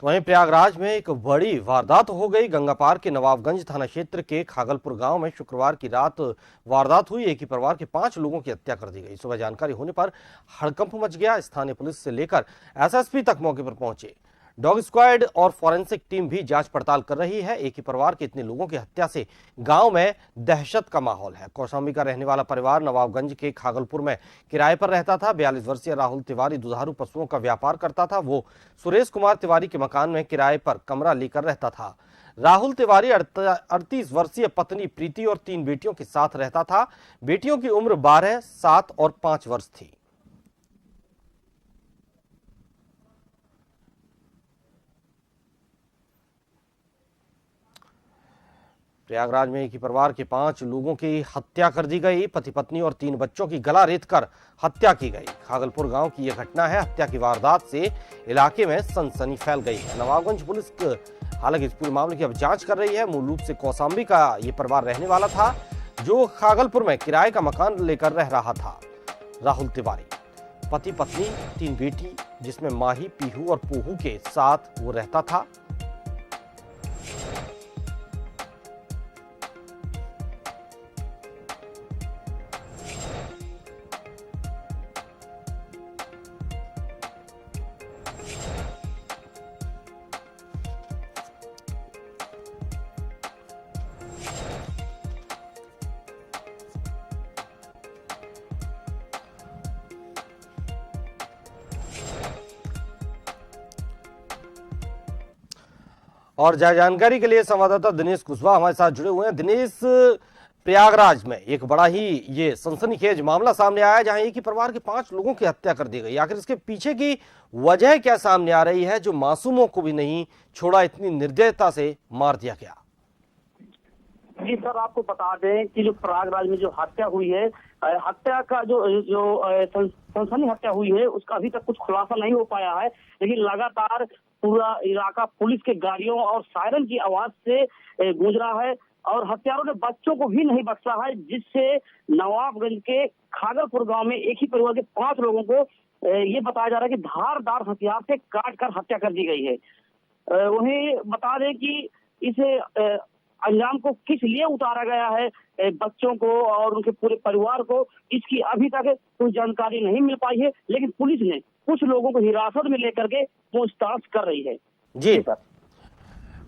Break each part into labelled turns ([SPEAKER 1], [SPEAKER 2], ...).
[SPEAKER 1] तो वहीं प्रयागराज में एक बड़ी वारदात हो गई। गंगापार के नवाबगंज थाना क्षेत्र के खागलपुर गांव में शुक्रवार की रात वारदात हुई। एक ही परिवार के 5 लोगों की हत्या कर दी गई। सुबह जानकारी होने पर हड़कंप मच गया। स्थानीय पुलिस से लेकर एसएसपी तक मौके पर पहुंचे। डॉग स्क्वाड और फॉरेंसिक टीम भी जांच पड़ताल कर रही है। एक ही परिवार के इतने लोगों की हत्या से गांव में दहशत का माहौल है। कौशाम्बी का रहने वाला परिवार नवाबगंज के खागलपुर में किराए पर रहता था। 42 वर्षीय राहुल तिवारी दुधारू पशुओं का व्यापार करता था। वो सुरेश कुमार तिवारी के मकान में किराए पर कमरा लेकर रहता था। राहुल तिवारी 38 वर्षीय पत्नी प्रीति और 3 बेटियों के साथ रहता था। बेटियों की उम्र 12, 7 और 5 वर्ष थी। प्रयागराज में एक ही परिवार के 5 लोगों की हत्या कर दी गई। पति पत्नी और 3 बच्चों की गला रेतकर हत्या की गई। खागलपुर गांव की यह घटना है। हत्या की वारदात से इलाके में सनसनी फैल गई है। नवाबगंज पुलिस हालांकि इस पूरे मामले की अब जांच कर रही है। मूल रूप से कौशाम्बी का यह परिवार रहने वाला था, जो खागलपुर में किराए का मकान लेकर रह रहा था। राहुल तिवारी पति पत्नी 3 बेटी, जिसमें माही, पीहू और पोहू के साथ वो रहता था। और जानकारी के लिए संवाददाता दिनेश कुशवाहा हमारे साथ जुड़े हुए हैं। दिनेश, प्रयागराज में एक बड़ा ही ये सनसनीखेज मामला सामने आया, जहां एक ही परिवार के 5 लोगों की हत्या कर दी गई। आखिर इसके पीछे की वजह क्या सामने आ रही है, जो मासूमों को भी नहीं छोड़ा, इतनी निर्दयता से मार दिया गया?
[SPEAKER 2] जी सर, आपको बता दें कि जो प्रयागराज में जो हत्या हुई है, हत्या का जो सनसनी हत्या हुई है, उसका अभी तक कुछ खुलासा नहीं हो पाया है। लेकिन लगातार पूरा इलाका पुलिस के गाड़ियों और सायरन की आवाज से गूंज रहा है और हत्यारों ने बच्चों को भी नहीं बख्शा है, जिससे नवाबगंज के खागलपुर गांव में एक ही परिवार के 5 लोगों को ये बताया जा रहा है कि धारदार हथियार से काट कर हत्या कर दी गई है। वहीं बता दें कि इसे अंजाम को किस लिए उतारा गया है बच्चों को और उनके पूरे परिवार को, इसकी अभी तक कोई जानकारी नहीं मिल पाई है। लेकिन पुलिस ने कुछ लोगों को हिरासत में लेकर के पूछताछ कर रही है।
[SPEAKER 1] जी सर,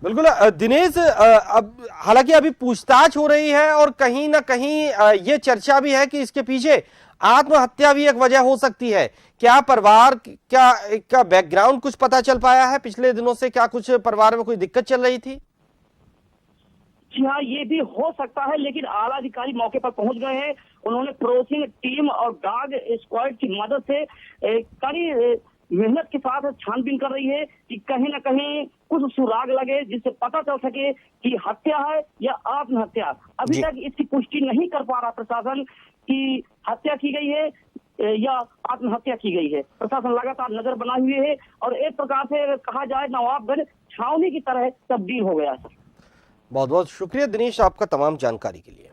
[SPEAKER 1] बिल्कुल दिनेश, अब हालांकि अभी पूछताछ हो रही है और कहीं ना कहीं ये चर्चा भी है कि इसके पीछे आत्महत्या भी एक वजह हो सकती है। क्या परिवार का बैकग्राउंड कुछ पता चल पाया है? पिछले दिनों से क्या कुछ परिवार में कोई दिक्कत चल रही थी?
[SPEAKER 2] जी हाँ, ये भी हो सकता है, लेकिन आला अधिकारी मौके पर पहुंच गए हैं। उन्होंने पड़ोसी टीम और डॉग स्क्वाड की मदद से कड़ी मेहनत के साथ छानबीन कर रही है कि कहीं ना कहीं कुछ सुराग लगे, जिससे पता चल सके कि हत्या है या आत्महत्या। अभी तक इसकी पुष्टि नहीं कर पा रहा प्रशासन कि हत्या की गई है या आत्महत्या की गई है। प्रशासन लगातार नजर बनाए हुए है और एक प्रकार से कहा जाए नवाबगंज छावनी की तरह तब्दील हो गया है।
[SPEAKER 1] बहुत बहुत शुक्रिया दिनेश, आपका तमाम जानकारी के लिए।